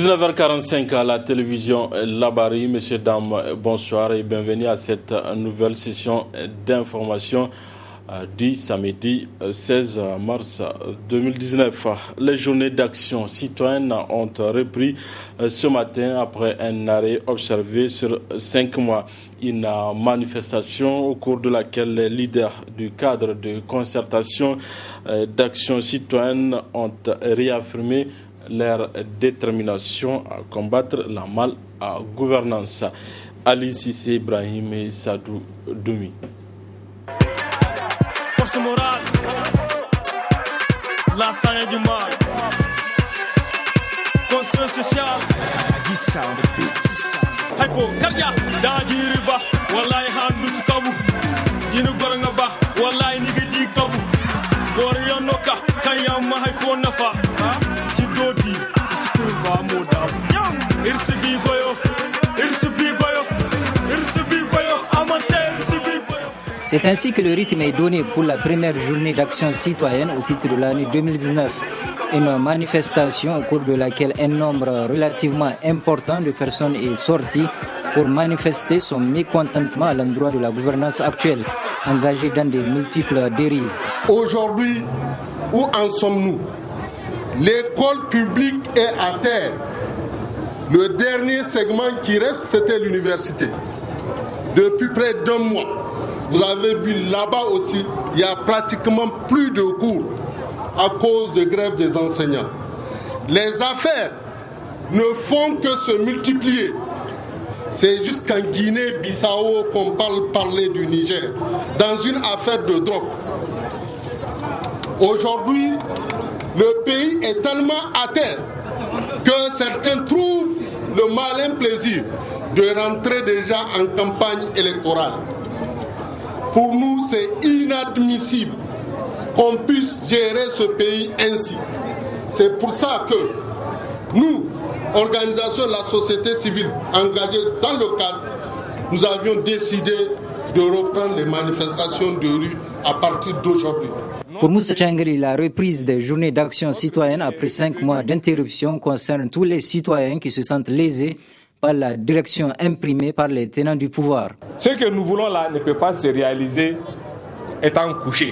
19h45 à la télévision Labari. Messieurs, dames, bonsoir et bienvenue à cette nouvelle session d'information du samedi 16 mars 2019. Les journées d'action citoyenne ont repris ce matin après un arrêt observé sur 5 mois. Une manifestation au cours de laquelle les leaders du cadre de concertation d'action citoyenne ont réaffirmé leur détermination à combattre la mal-gouvernance. Ali Sissé Ibrahim et Sadou Doumi. Force morale, la sagne du mal, conscience sociale, discount the Hypo, Kalya, Dajiriba, Wallahi Handu Skabu, Yinugorangaba, Wallahi Nigidi Kabu, Warrianoka, Kayama Hypo Nafa. C'est ainsi que le rythme est donné pour la première journée d'action citoyenne au titre de l'année 2019. Une manifestation au cours de laquelle un nombre relativement important de personnes est sorti pour manifester son mécontentement à l'endroit de la gouvernance actuelle, engagée dans de multiples dérives. Aujourd'hui, où en sommes-nous? L'école publique est à terre. Le dernier segment qui reste, c'était l'université. Depuis près d'un mois, vous avez vu là-bas aussi, il n'y a pratiquement plus de cours à cause de grève des enseignants. Les affaires ne font que se multiplier. C'est jusqu'en Guinée-Bissau qu'on parler du Niger, dans une affaire de drogue. Aujourd'hui, le pays est tellement à terre que certains trouvent le malin plaisir de rentrer déjà en campagne électorale. Pour nous, c'est inadmissible qu'on puisse gérer ce pays ainsi. C'est pour ça que nous, organisation de la société civile engagée dans le cadre, nous avions décidé de reprendre les manifestations de rue à partir d'aujourd'hui. Pour Moussa Tchangri, la reprise des journées d'action citoyenne après 5 mois d'interruption concerne tous les citoyens qui se sentent lésés par la direction imprimée par les tenants du pouvoir. Ce que nous voulons là ne peut pas se réaliser étant couché.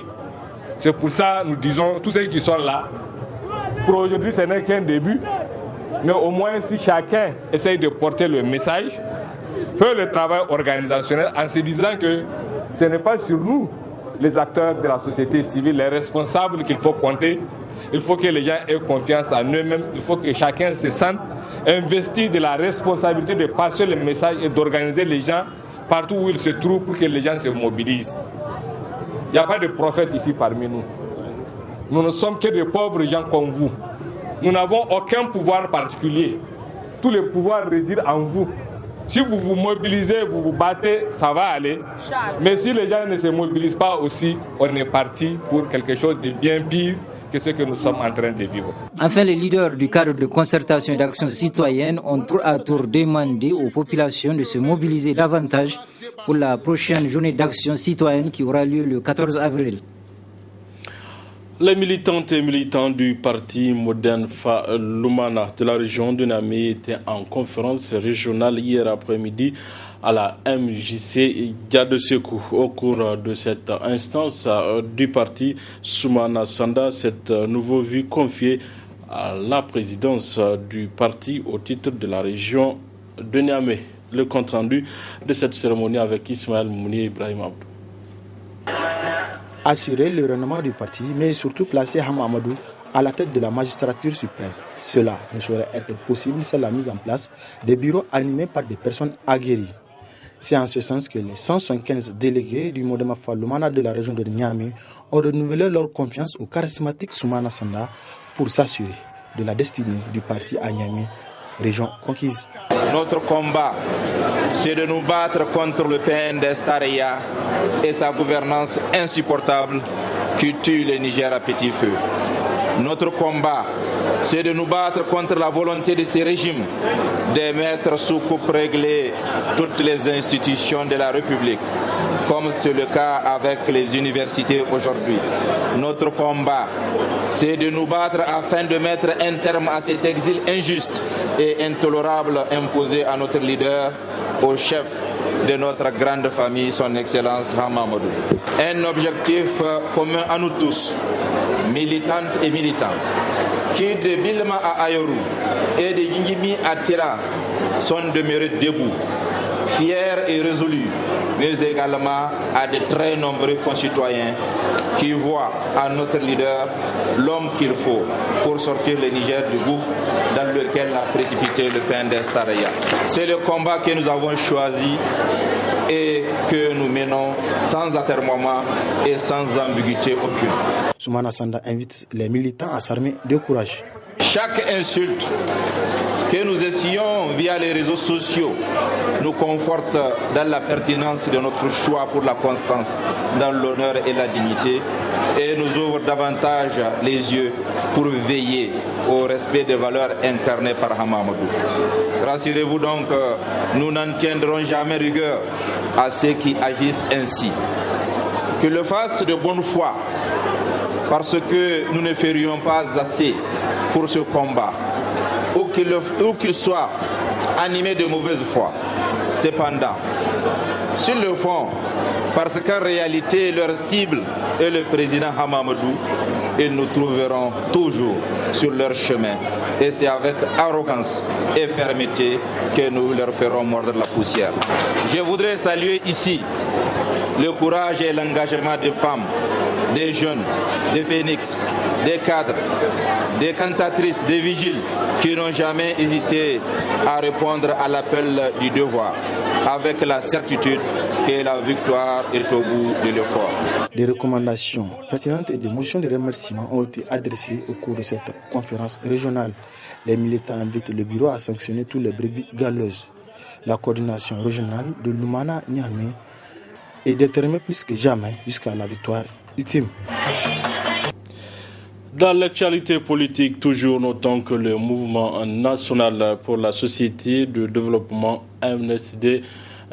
C'est pour ça que nous disons, tous ceux qui sont là, pour aujourd'hui ce n'est qu'un début, mais au moins si chacun essaye de porter le message, fait le travail organisationnel en se disant que ce n'est pas sur nous, les acteurs de la société civile, les responsables qu'il faut compter. Il faut que les gens aient confiance en eux-mêmes. Il faut que chacun se sente investi de la responsabilité de passer le message et d'organiser les gens partout où ils se trouvent pour que les gens se mobilisent. Il n'y a pas de prophète ici parmi nous. Nous ne sommes que des pauvres gens comme vous. Nous n'avons aucun pouvoir particulier. Tous les pouvoirs résident en vous. Si vous vous mobilisez, vous vous battez, ça va aller. Mais si les gens ne se mobilisent pas aussi, on est parti pour quelque chose de bien pire que ce que nous sommes en train de vivre. Enfin, les leaders du cadre de concertation et d'action citoyenne ont tour à tour demandé aux populations de se mobiliser davantage pour la prochaine journée d'action citoyenne qui aura lieu le 14 avril. Les militantes et militants du parti Modern Lumana de la région de Niamey étaient en conférence régionale hier après-midi à la MJC Diadossekou. Au cours de cette instance du parti Soumana Sanda, cette nouvelle vue confiée à la présidence du parti au titre de la région de Niamey. Le compte-rendu de cette cérémonie avec Ismaël Mouni Ibrahim Abdou. Assurer le renommement du parti, mais surtout placer Hamamadou à la tête de la magistrature suprême. Cela ne saurait être possible sans la mise en place des bureaux animés par des personnes aguerries. C'est en ce sens que les 175 délégués du Modema Falumana de la région de Niamey ont renouvelé leur confiance au charismatique Soumana Sanda pour s'assurer de la destinée du parti à Niamey, région conquise. Notre combat, c'est de nous battre contre le PNDS Tareya et sa gouvernance insupportable qui tue le Niger à petit feu. Notre combat, c'est de nous battre contre la volonté de ces régimes de mettre sous coupe réglée toutes les institutions de la République. comme c'est le cas avec les universités aujourd'hui. Notre combat, c'est de nous battre afin de mettre un terme à cet exil injuste et intolérable imposé à notre leader, au chef de notre grande famille, son Excellence Hamamadou. Un objectif commun à nous tous, militantes et militants, qui de Bilma à Ayoru et de Yingimi à Tira sont demeurés debout, fiers et résolus, mais également à de très nombreux concitoyens qui voient en notre leader l'homme qu'il faut pour sortir le Niger du gouffre dans lequel a précipité le PNDS Taraya. C'est le combat que nous avons choisi et que nous menons sans atermoiement et sans ambiguïté aucune. Soumana Sanda invite les militants à s'armer de courage. Chaque insulte que nous essayons via les réseaux sociaux nous conforte dans la pertinence de notre choix pour la constance, dans l'honneur et la dignité, et nous ouvre davantage les yeux pour veiller au respect des valeurs incarnées par Hamamadou. Rassurez-vous donc, nous n'en tiendrons jamais rigueur à ceux qui agissent ainsi. Qu'ils le fassent de bonne foi, parce que nous ne ferions pas assez pour ce combat, ou qu'ils soient animés de mauvaise foi. Cependant, s'ils le font, parce qu'en réalité leur cible est le président Hamamadou, ils nous trouveront toujours sur leur chemin. Et c'est avec arrogance et fermeté que nous leur ferons mordre la poussière. Je voudrais saluer ici le courage et l'engagement des femmes, des jeunes, des phénix, des cadres, des cantatrices, des vigiles qui n'ont jamais hésité à répondre à l'appel du devoir avec la certitude que la victoire est au bout de l'effort. Des recommandations pertinentes et des motions de remerciement ont été adressées au cours de cette conférence régionale. Les militants invitent le bureau à sanctionner tous les brebis galeuses. La coordination régionale de Lumana Niamey est déterminée plus que jamais jusqu'à la victoire ultime. Dans l'actualité politique, toujours notons que le mouvement national pour la société de développement MNSD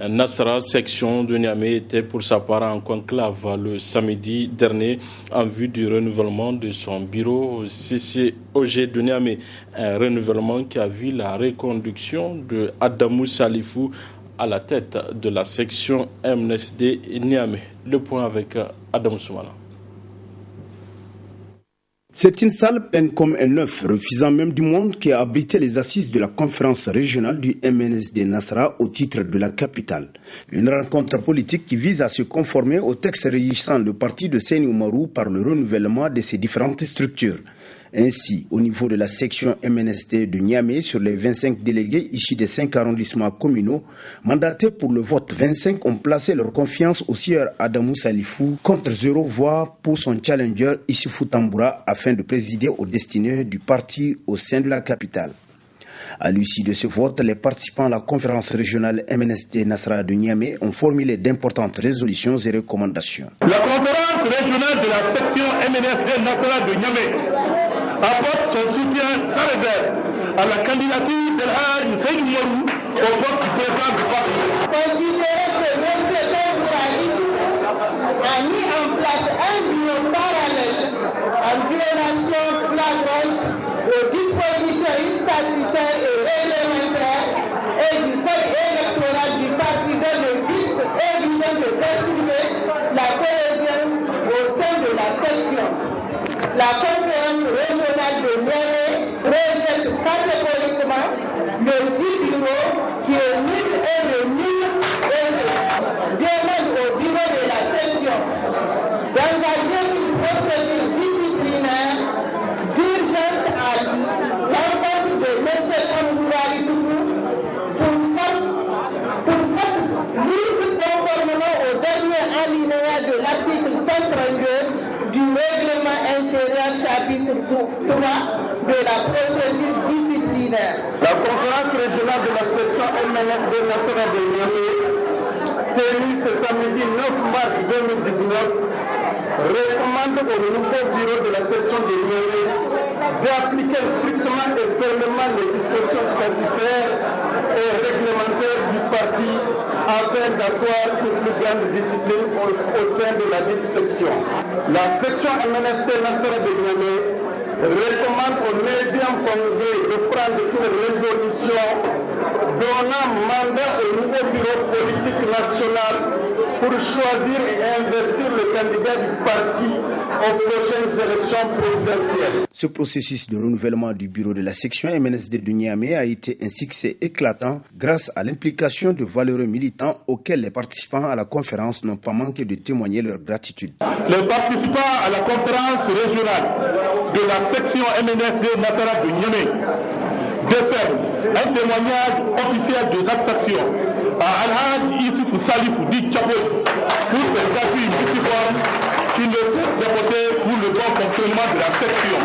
Nasra, section de Niamey, était pour sa part en conclave le samedi dernier en vue du renouvellement de son bureau CCOG de Niamey. Un renouvellement qui a vu la reconduction de Adamou Salifou à la tête de la section MNSD Niamey. Le point avec Adamou Soumana. C'est une salle pleine comme un œuf, refusant même du monde qui a abrité les assises de la conférence régionale du MNSD Nasra au titre de la capitale. Une rencontre politique qui vise à se conformer au texte régissant le parti de Seyni Oumarou par le renouvellement de ses différentes structures. Ainsi, au niveau de la section MNSD de Niamey, sur les 25 délégués issus des 5 arrondissements communaux, mandatés pour le vote, 25 ont placé leur confiance au sieur Adamou Salifou contre 0 voix pour son challenger Issifou Tamboura afin de présider aux destinées du parti au sein de la capitale. À l'issue de ce vote, les participants à la conférence régionale MNSD Nasra de Niamey ont formulé d'importantes résolutions et recommandations. La conférence régionale de la section MNSD Nasra de Niamey apporte son soutien sans réserve à la candidature de l'Haj Seyni Oumarou au poste du président du parti. Considérez que notre Président a mis en place un bureau parallèle en violation flagrante aux dispositions statutaires et réglementaires et du code électoral du parti dans le but évident de perturber la cohésion au sein de la section. La conférence régionale de Niamey rejette catégoriquement le dit bureau qui est nul et le nul et demande au bureau de la section d'engager une procédure disciplinaire d'urgence à l'encontre de M. Tamboura Issoufou pour faute conformément au dernier alinéa de l'article 132 du règlement intérieur chapitre 3 de la procédure disciplinaire. La conférence régionale de la section MNSD Nasra de Niamey, tenue ce samedi 9 mars 2019, recommande au nouveau bureau de la section de Niamey d'appliquer strictement et fermement les dispositions statutaires et réglementaires du parti afin d'asseoir une plus grande discipline au sein de la dite section. La section MNSD Nassara de Niamey recommande au médium congrès de prendre une résolution donnant mandat au nouveau bureau politique national pour choisir et investir le candidat du parti aux prochaines élections présidentielles. Ce processus de renouvellement du bureau de la section MNSD de Niamey a été un succès éclatant grâce à l'implication de valeureux militants auxquels les participants à la conférence n'ont pas manqué de témoigner leur gratitude. Les participants à la conférence régionale de la section MNSD Nassara de Niamey décernent un témoignage officiel de satisfaction à Al-Hajj Issifou Salifou dit Chapo pour ses appuis multiformes qui ne sont déportés pour le bon fonctionnement de la section.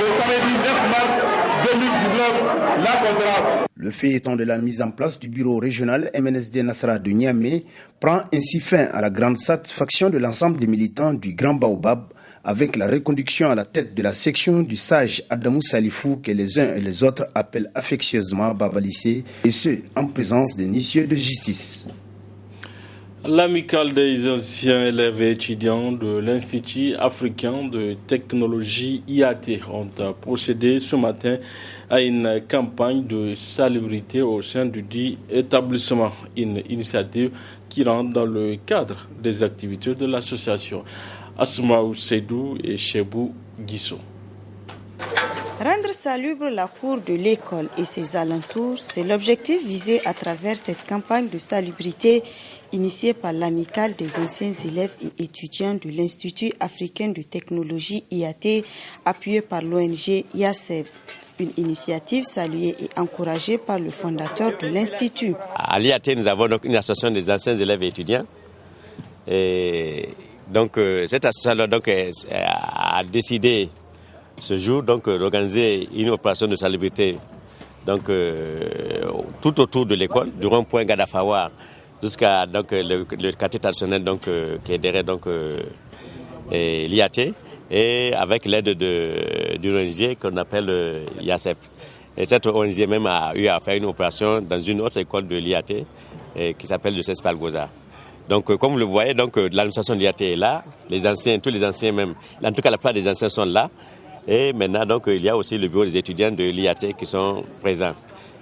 Le samedi 9 mars 2019, la conférence. Le feuilleton de la mise en place du bureau régional MNSD Nassara de Niamey prend ainsi fin à la grande satisfaction de l'ensemble des militants du Grand Baobab avec la reconduction à la tête de la section du sage Adamou Salifou que les uns et les autres appellent affectueusement Babalissé, et ce, en présence des huissiers de justice. L'amicale des anciens élèves et étudiants de l'Institut africain de technologie IAT ont procédé ce matin à une campagne de salubrité au sein du dit établissement, une initiative qui rentre dans le cadre des activités de l'association. Asmaou Seydou et Chebou Guissou. Rendre salubre la cour de l'école et ses alentours, c'est l'objectif visé à travers cette campagne de salubrité initiée par l'amicale des anciens élèves et étudiants de l'Institut africain de technologie IAT, appuyée par l'ONG IACEP. Une initiative saluée et encouragée par le fondateur de l'Institut. À l'IAT, nous avons donc une association des anciens élèves et étudiants. Et donc, cette association donc, a décidé ce jour d'organiser une opération de salubrité donc, tout autour de l'école, du rond-point Gadafawa jusqu'à le quartier traditionnel qui est derrière l'IAT, et avec l'aide d'une ONG qu'on appelle IACEP. Et cette ONG même a eu à faire une opération dans une autre école de l'IAT qui s'appelle le CESP Algoza. Donc, comme vous le voyez, l'administration de l'IAT est là, les anciens, tous les anciens même, en tout cas la plupart des anciens sont là. Et maintenant, il y a aussi le bureau des étudiants de l'IAT qui sont présents.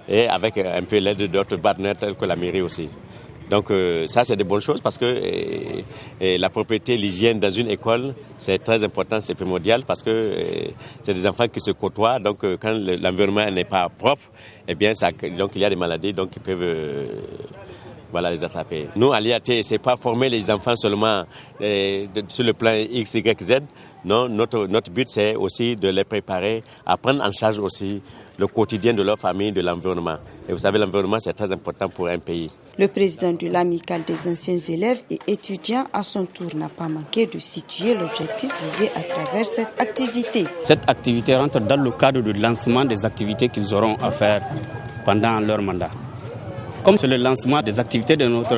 Et avec un peu l'aide d'autres partenaires tels que la mairie aussi. Donc ça, c'est de bonnes choses parce que la propriété, l'hygiène dans une école, c'est très important, c'est primordial parce que c'est des enfants qui se côtoient. Donc quand l'environnement n'est pas propre, eh bien, donc il y a des maladies qui peuvent les attraper. Nous, à l'IAT, c'est pas former les enfants seulement sur le plan X, Y, Z. Non, notre but, c'est aussi de les préparer à prendre en charge aussi le quotidien de leur famille, de l'environnement. Et vous savez, l'environnement, c'est très important pour un pays. Le président de l'amicale des anciens élèves et étudiants, à son tour, n'a pas manqué de situer l'objectif visé à travers cette activité. Cette activité rentre dans le cadre du lancement des activités qu'ils auront à faire pendant leur mandat. Comme c'est le lancement des activités de notre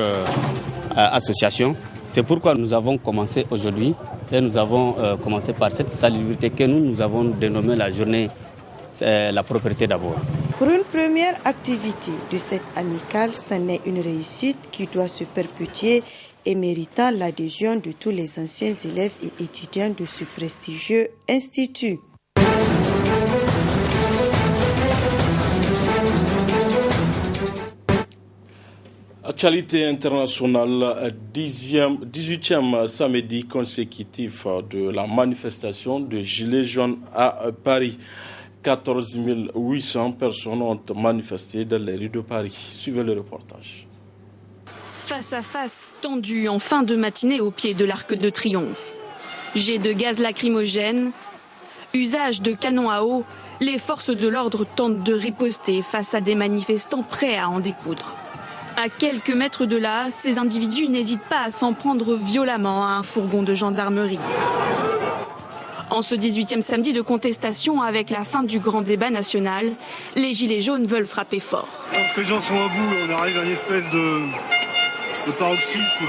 association, c'est pourquoi nous avons commencé aujourd'hui et nous avons commencé par cette salubrité que nous avons dénommée la journée la propriété d'abord. Pour une première activité de cette amicale, c'en est une réussite qui doit se perpétuer et méritant l'adhésion de tous les anciens élèves et étudiants de ce prestigieux institut. Actualité internationale, 18e samedi consécutif de la manifestation de Gilets jaunes à Paris. 14 800 personnes ont manifesté dans les rues de Paris. Suivez le reportage. Face à face tendu en fin de matinée au pied de l'Arc de Triomphe. Jets de gaz lacrymogène, usage de canons à eau, les forces de l'ordre tentent de riposter face à des manifestants prêts à en découdre. À quelques mètres de là, ces individus n'hésitent pas à s'en prendre violemment à un fourgon de gendarmerie. En ce 18e samedi de contestation avec la fin du grand débat national, les Gilets jaunes veulent frapper fort. Lorsque les gens sont à bout, on arrive à une espèce le paroxysme.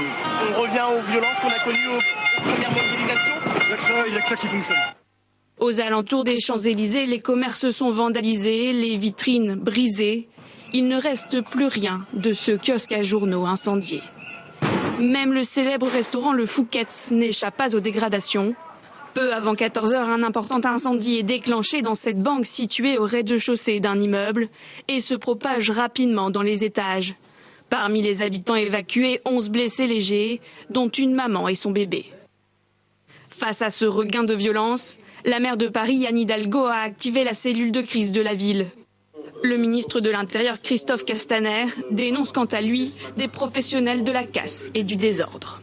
On revient aux violences qu'on a connues aux premières mobilisations. Il n'y a que ça qui fonctionne. Aux alentours des Champs-Élysées, les commerces sont vandalisés, les vitrines brisées. Il ne reste plus rien de ce kiosque à journaux incendié. Même le célèbre restaurant Le Fouquet's n'échappe pas aux dégradations. Peu avant 14h, un important incendie est déclenché dans cette banque située au rez-de-chaussée d'un immeuble et se propage rapidement dans les étages. Parmi les habitants évacués, 11 blessés légers, dont une maman et son bébé. Face à ce regain de violence, la maire de Paris, Anne Hidalgo, a activé la cellule de crise de la ville. Le ministre de l'Intérieur, Christophe Castaner, dénonce quant à lui des professionnels de la casse et du désordre.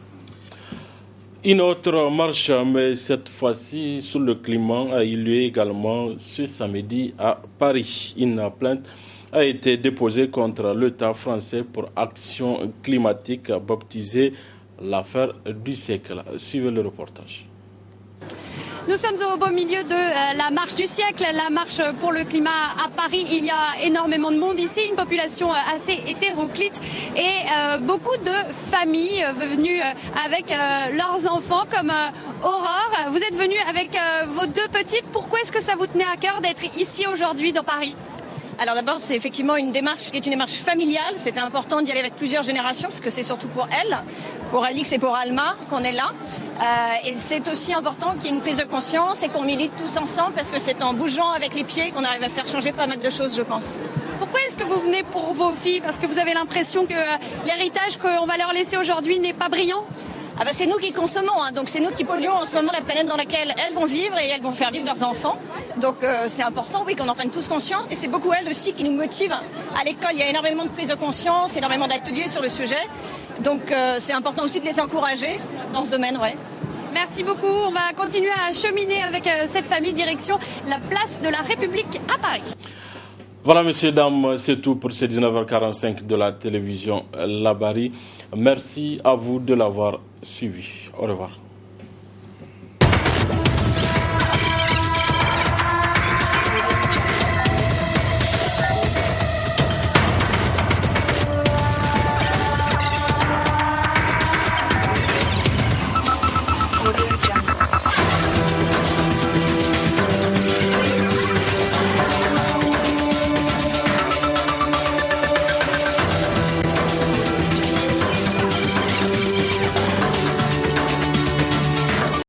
Une autre marche, mais cette fois-ci sur le climat, a eu lieu également ce samedi à Paris. Une plainte a été déposée contre l'État français pour action climatique baptisée l'affaire du siècle. Suivez le reportage. Nous sommes au beau milieu de la marche du siècle, la marche pour le climat à Paris. Il y a énormément de monde ici, une population assez hétéroclite et beaucoup de familles venues avec leurs enfants comme Aurore. Vous êtes venue avec vos deux petites. Pourquoi est-ce que ça vous tenait à cœur d'être ici aujourd'hui dans Paris ? Alors d'abord, c'est effectivement une démarche qui est une démarche familiale. C'était important d'y aller avec plusieurs générations parce que c'est surtout pour elle, pour Alix et pour Alma qu'on est là. Et c'est aussi important qu'il y ait une prise de conscience et qu'on milite tous ensemble parce que c'est en bougeant avec les pieds qu'on arrive à faire changer pas mal de choses, je pense. Pourquoi est-ce que vous venez pour vos filles ? Parce que vous avez l'impression que l'héritage qu'on va leur laisser aujourd'hui n'est pas brillant ? Ah bah c'est nous qui consommons, donc c'est nous qui polluons en ce moment la planète dans laquelle elles vont vivre et elles vont faire vivre leurs enfants. Donc c'est important, oui, qu'on en prenne tous conscience et c'est beaucoup elles aussi qui nous motivent. À l'école, il y a énormément de prise de conscience, énormément d'ateliers sur le sujet. Donc c'est important aussi de les encourager dans ce domaine, ouais. Merci beaucoup. On va continuer à cheminer avec cette famille direction la place de la République à Paris. Voilà, messieurs, dames, c'est tout pour ces 19h45 de la télévision Labari. Merci à vous de l'avoir suivi. Au revoir.